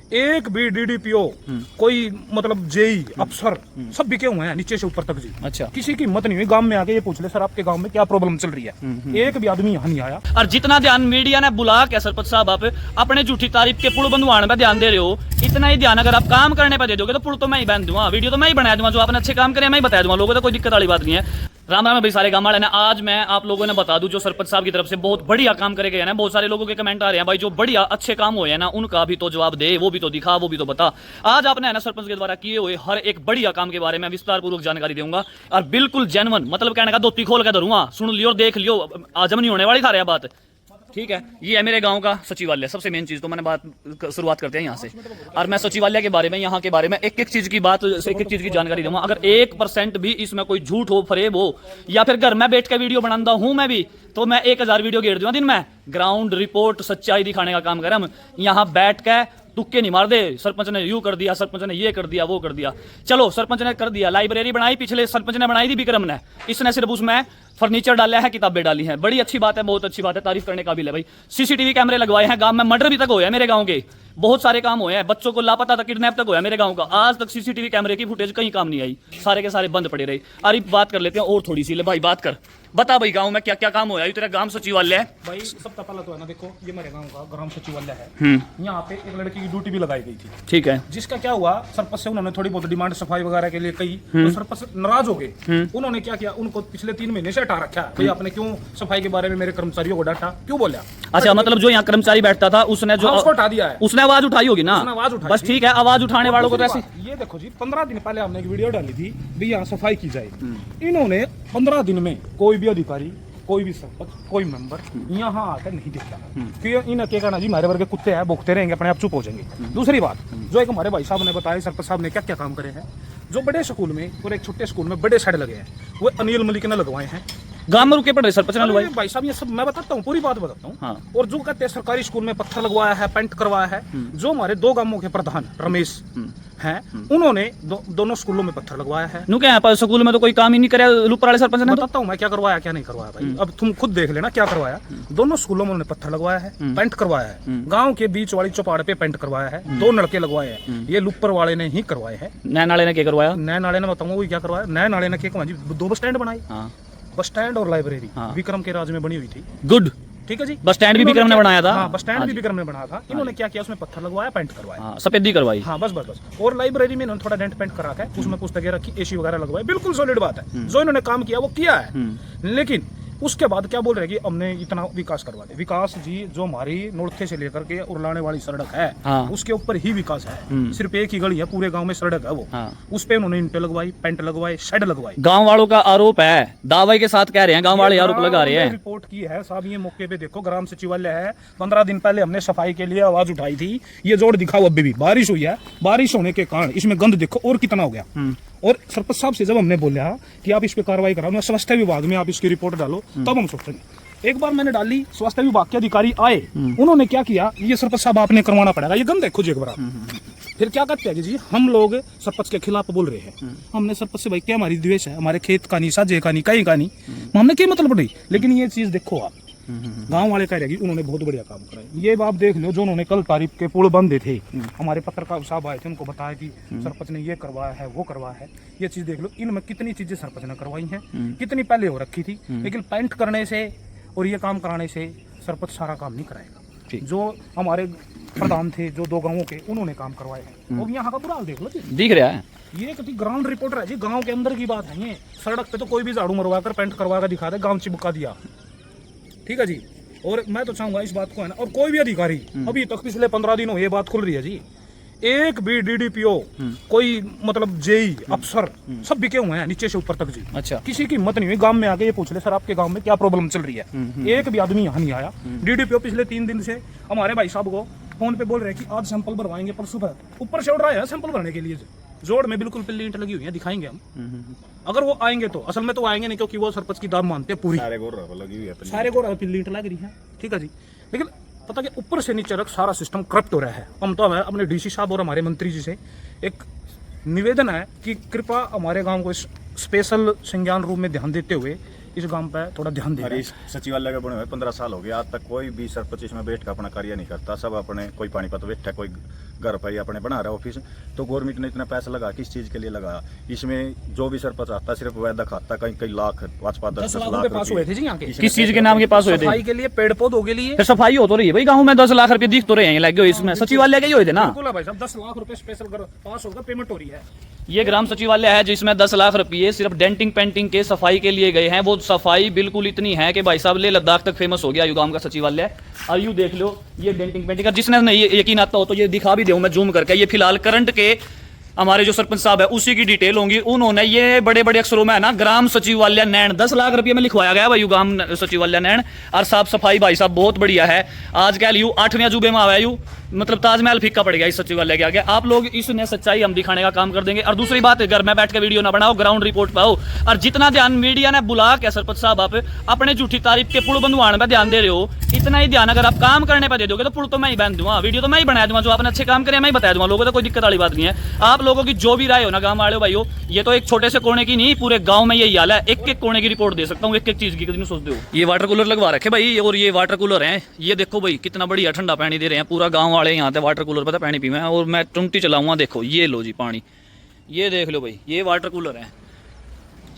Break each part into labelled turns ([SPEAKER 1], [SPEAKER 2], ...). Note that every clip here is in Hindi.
[SPEAKER 1] एक भी डीडीपीओ कोई मतलब जेई अफसर सब बिके हुए हैं नीचे से ऊपर तक जी।
[SPEAKER 2] अच्छा,
[SPEAKER 1] किसी की हिम्मत नहीं हुई गांव में आके ये पूछ ले सर आपके गांव में क्या प्रॉब्लम चल रही है। एक भी आदमी यहाँ नहीं आया।
[SPEAKER 2] और जितना ध्यान मीडिया ने बुला के सरपंच साहब आप अपने झूठी तारीफ के पुल बंधवाने में ध्यान दे रहे हो, इतना ही ध्यान अगर आप काम करने पर दे दोगे तो पुल तो मैं ही बांध दूंगा, वीडियो तो मैं ही बना दूंगा, जो आपने अच्छे काम करे मैं ही बता दूंगा, लोगों को कोई दिक्कत वाली बात नहीं है। राम राम भाई सारे गांव वाले ने, आज मैं आप लोगों ने बता दूं जो सरपंच साहब की तरफ से बहुत बढ़िया काम करे गए हैं ना, बहुत सारे लोगों के कमेंट आ रहे हैं भाई जो बढ़िया अच्छे काम हुए हैं ना उनका भी तो जवाब दे, वो भी तो दिखा, वो भी तो बता। आज आपने है ना सरपंच के द्वारा किए हुए हर एक बढ़िया काम के बारे में विस्तार पूर्वक जानकारी दूंगा और बिल्कुल जेन्युइन, मतलब कहने का धोती खोल के धरूंगा, सुन लियो देख लियो, आजम नहीं होने वाली था बात, ठीक है। ये है मेरे गांव का सचिवालय, सबसे मेन चीज तो मैंने बात शुरुआत करते हैं यहाँ से, और मैं सचिवालय के बारे में, यहाँ के बारे में एक एक चीज की बात, एक एक चीज की जानकारी दूंगा। अगर 1% भी इसमें कोई झूठ हो, फरेब हो, या फिर घर में बैठ के वीडियो बनाता हूं मैं भी, तो मैं 1000 वीडियो घेर दूंगा दिन में। ग्राउंड रिपोर्ट सच्चाई दिखाने का काम करें हम, यहाँ बैठ के तुक्के नहीं मार दे, सरपंच ने यूं कर दिया, सरपंच ने ये कर दिया, वो कर दिया। चलो सरपंच ने कर दिया, लाइब्रेरी बनाई, पिछले सरपंच ने बनाई थी विक्रम ने, इसने सिर्फ उसमें फर्नीचर डाला है, किताबें डाली हैं, बड़ी अच्छी बात है, बहुत अच्छी बात है, तारीफ करने काबिल है भाई। सीसीटीवी कैमरे लगवाए हैं गांव में, मर्डर भी तक हुए हैं मेरे गांव के, बहुत सारे काम हुए हैं, बच्चों को लापता तक, किडनैप तक हुआ है मेरे गांव का, आज तक सीसीटीवी कैमरे की फुटेज कहीं काम नहीं आई, सारे के सारे बंद पड़े रहे। अरे बात कर लेते हैं और थोड़ी सी, ले भाई बात कर, बता भाई गांव में क्या क्या काम हुआ है। तेरा ग्राम सचिवालय है
[SPEAKER 1] भाई, सबसे पहला तो है ना, देखो ये मेरे गांव का ग्राम सचिवालय है, यहाँ पे एक लड़की की ड्यूटी भी लगाई गई थी,
[SPEAKER 2] ठीक है।
[SPEAKER 1] जिसका क्या हुआ, सरपंच से उन्होंने थोड़ी बहुत डिमांड सफाई वगैरह के लिए कही, तो सरपंच नाराज हो गए। उन्होंने क्या किया, उनको पिछले 3 महीने से हटा रखा है, भाई आपने क्यों सफाई के बारे में मेरे कर्मचारियों को डांटा, क्यों बोला।
[SPEAKER 2] अच्छा, मतलब जो यहाँ कर्मचारी बैठता था उसने जो
[SPEAKER 1] उसको हटा दिया है,
[SPEAKER 2] उसने आवाज उठाई होगी ना,
[SPEAKER 1] आवाज उठाई,
[SPEAKER 2] बस ठीक है, आवाज उठाने वालों को तो ऐसे।
[SPEAKER 1] ये देखो जी, 15 दिन पहले हमने एक वीडियो डाली थी भी यहाँ सफाई की जाए, इन्होंने 15 दिन में कोई भी अधिकारी, कोई भी सरपंच, कोई मेंबर यहाँ आकर नहीं देखता कि इन क्या कहना जी हमारे वर्ग के कुत्ते हैं, भोगते रहेंगे, अपने आप चुप हो जाएंगे। दूसरी बात, जो एक हमारे भाई साहब ने बताया, सरपंच साहब ने क्या क्या काम करे हैं, जो बड़े स्कूल में और एक छोटे स्कूल में बड़े शेड लगे हैं, वो अनिल मलिक ने लगवाए हैं।
[SPEAKER 2] गांव में रुके पड़े सरपंच ने
[SPEAKER 1] भाई साहब, ये सब मैं बताता हूँ, पूरी बात बताता हूँ।
[SPEAKER 2] हाँ।
[SPEAKER 1] और जो कहते हैं सरकारी स्कूल में पत्थर लगवाया है, पेंट करवाया है, जो हमारे 2 गांवों के प्रधान रमेश हैं, उन्होंने दोनों स्कूलों में पत्थर लगवाया है।
[SPEAKER 2] नु क्या स्कूल में तो कोई काम ही नहीं करे ऊपर वाले सरपंच ने।
[SPEAKER 1] बताता हूँ मैं क्या करवाया क्या नहीं करवाया भाई, अब तुम खुद देख लेना क्या करवाया। दोनों स्कूलों में उन्होंने पत्थर लगवाया है, पेंट करवाया है, गांव के बीच वाली चौपाड़ पे पेंट करवाया है, 2 नलके लगवाए हैं, ये लुप्पर वाले ने ही करवाए हैं।
[SPEAKER 2] नए नाले ने क्या करवाया,
[SPEAKER 1] नए नाले ने बताऊंगा क्या करवाया, नए नाले ने क्या, 2 बस स्टैंड बनाए, बस स्टैंड और लाइब्रेरी विक्रम के राज में बनी हुई थी।
[SPEAKER 2] गुड,
[SPEAKER 1] ठीक है जी।
[SPEAKER 2] बस स्टैंड भी विक्रम ने बनाया था।
[SPEAKER 1] हाँ, बस स्टैंड भी विक्रम ने बनाया था। इन्होंने क्या किया, उसमें पत्थर लगवाया, पेंट करवाया,
[SPEAKER 2] सफेदी करवाई।
[SPEAKER 1] हाँ बस बस बस। और लाइब्रेरी में इन्होंने थोड़ा डेंट पेंट करा के उसमें पुस्तकें रखी, एसी वगैरह लगवाए, बिल्कुल सॉलिड बात है। जो इन्होंने काम किया वो किया है, लेकिन उसके बाद क्या बोल रहे हैं कि हमने इतना विकास करवा दिया। विकास जी, जो हमारी नोरथे से लेकर के उरलाने वाली सड़क है, उसके ऊपर ही विकास है। सिर्फ एक ही गली है पूरे गांव में सड़क है वो, उस पे उन्होंने इंटे लगवाई, पेंट लगवाए, शेड लगवाई।
[SPEAKER 2] गांव वालों का आरोप है, दावे के साथ कह रहे हैं, गांव वाले आरोप लगा रहे हैं।
[SPEAKER 1] रिपोर्ट की है साहब, ये मौके पे देखो, ग्राम सचिवालय है। 15 दिन पहले हमने सफाई के लिए आवाज उठाई थी, ये जोड़ दिखाओ। अभी भी बारिश हुई है, बारिश होने के कारण इसमें गंद देखो और कितना हो गया। और सरपंच साहब से जब हमने बोला कि आप इस पे कार्रवाई कराओ ना, स्वास्थ्य विभाग में आप इसकी रिपोर्ट डालो, तब हम सोचेंगे। एक बार मैंने डाली, स्वास्थ्य विभाग के अधिकारी आए, उन्होंने क्या किया, ये सरपंच साहब आपने करवाना पड़ेगा, ये गंद देखो जी एक बार। फिर क्या करते हैं जी, हम लोग सरपंच के खिलाफ बोल रहे हैं। हमने सरपंच से भाई क्या हमारी द्वेष है, हमारे खेत का नहीं, साजे का नहीं, कहीं का नहीं, हमने क्या मतलब नहीं। लेकिन ये चीज देखो आप, गांव वाले कह रहे हैं उन्होंने बहुत बढ़िया काम करा है। ये आप देख लो, जो उन्होंने कल तारीफ के पुल बंदे थे, हमारे पत्रकार साहब आए थे, उनको बताया कि सरपंच ने ये करवाया है, वो करवाया है। ये चीज देख लो, इनमें कितनी चीजें सरपंच ने करवाई हैं, कितनी पहले हो रखी थी। लेकिन पेंट करने से और ये काम कराने से सरपंच सारा काम नहीं कराएगा। जो हमारे प्रधान थे, जो 2 गांवों के, उन्होंने काम करवाए हैं। और यहाँ का बुरा हाल देख लो जी, दिख रहा है। ये कभी ग्राउंड रिपोर्टर है जी, गाँव के अंदर की बात है। ये सड़क पे तो कोई भी झाड़ू मरवा कर, पेंट करवा कर दिखा दे, गाँव चिपका दिया, ठीक है जी। और मैं तो चाहूंगा इस बात को है ना, और कोई भी अधिकारी, अभी तक पिछले 15 दिनों ये बात खुल रही है जी, एक भी डीडीपीओ कोई मतलब जेई अफसर सब बिके हुए हैं नीचे से ऊपर तक जी। अच्छा, किसी की हिम्मत नहीं हुई गांव में आके ये पूछ ले सर आपके गांव में क्या प्रॉब्लम चल रही है। एक भी आदमी यहाँ नहीं आया। डीडीपीओ पिछले 3 दिन से हमारे भाई साहब को फोन पे बोल रहे हैं कि आज सैंपल भरवाएंगे, परसों पर ऊपर से उड़ रहा है सैंपल भरने के लिए। जोड़ में बिल्कुल पिल्ली ईंट लगी हुई है, दिखाएंगे हम। अगर वो आएंगे तो, असल में तो आएंगे नहीं, क्योंकि वो सरपंच की दाम मानते हैं पूरी, सारे गोड़ पिल्ली ईंट लग रही है, ठीक है जी। लेकिन पता कि ऊपर से नीचे तक सारा सिस्टम करप्ट हो रहा है। हम तो अपने डीसी साहब और हमारे मंत्री जी से एक निवेदन है कि कृपया हमारे गांव को स्पेशल संज्ञान रूप में ध्यान देते हुए इस गांव पे थोड़ा ध्यान दे।
[SPEAKER 3] अरे इस सचिवालय के बने हुए 15 साल हो गए, आज तक कोई भी सरपंच इसमें बैठ कर अपना कार्य नहीं करता। सब अपने कोई पानीपत बैठा, कोई घर पर ही अपने बना रहा ऑफिस। तो गवर्नमेंट ने इतना पैसा लगा, किस चीज के लिए लगाया? इसमें जो भी सरपंच आता सिर्फ वैदा खाता, कहीं कई लाख
[SPEAKER 1] 10 लाख रुपए पास हुए थे जी यहाँ के।
[SPEAKER 2] किस चीज के नाम के पास हुए थे?
[SPEAKER 1] सफाई के लिए, पेड़ पौधों के लिए।
[SPEAKER 2] फिर सफाई हो तो रही है भाई गाँव में, 10 लाख रुपए दिख तो रहे हैं लगे हुए इसमें, सचिवालय के ही हुए थे ना।
[SPEAKER 1] बिल्कुल भाई साहब, 10 लाख रुपए स्पेशल पास होकर पेमेंट हो रही है।
[SPEAKER 2] ये ग्राम सचिवालय है जिसमें 10 लाख रुपये सिर्फ डेंटिंग पेंटिंग के सफाई के लिए गए हैं। वो सफाई बिल्कुल इतनी है कि भाई साहब ले लद्दाख तक फेमस हो गया यू गांव का सचिवालय। और यू देख लो ये डेंटिंग पेंटिंग, जिसने नहीं यकीन आता हो तो ये दिखा भी दूं मैं जूम करके। ये फिलहाल करंट के हमारे जो सरपंच साहब है उसी की डिटेल होंगी। उन्होंने ये बड़े बड़े अक्षरों में है ना ग्राम सचिवालय नैन 10 लाख रुपये में लिखवाया गया भाई ग्राम सचिवालय नैन। और साफ सफाई भाई साहब बहुत बढ़िया है। आज कल यू 8वें अजूबे में आया यू, मतलब ताजमहल फीका पड़ गया इस सचिवालय के आगे। आप लोग इसने सच्चाई हम दिखाने का काम कर देंगे। और दूसरी बात, घर में बैठ के वीडियो ना बनाओ, ग्राउंड रिपोर्ट पाओ। और जितना ध्यान मीडिया ने बुला के सरपंच साहब आप अपने झूठी तारीफ के पुल बंधवाने पे ध्यान दे रहे हो, इतना ही ध्यान अगर आप काम करने पे दे दोगे तो पुल तो मैं ही बन दूंगा, वीडियो तो मैं ही बना दूंगा, जो आपने अच्छे काम करे मैं ही बता दूंगा, लोगों को कोई दिक्कत वाली बात नहीं है। आप लोगों की जो भी राय हो ना गाँव वाले भाई हो, ये तो एक छोटे से कोने की नहीं, पूरे गाँव में यही हाल है। एक एक कोने की रिपोर्ट दे सकता हूँ, एक एक चीज की। कितनी सोचते हो? ये वाटर कूलर लगवा रखे भाई, और ये वाटर कूलर है, ये देखो भाई कितना बढ़िया ठंडा पानी दे रहे हैं। पूरा गाँव वाले यहाँ पे वाटर कूलर पता पानी पीवे, और मैं टुंटी चलाऊंगा। देखो ये लो जी पानी, ये देख लो भाई, ये वाटर कूलर है।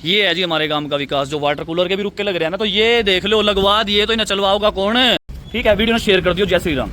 [SPEAKER 2] ये है जी हमारे गांव का विकास, जो वाटर कूलर के भी रुक के लग रहे हैं ना, तो ये देख लो लगवा दिए तो इन्हें चलवाओगा कौन? ठीक है, वीडियो ने शेयर कर दियो। जय श्री राम।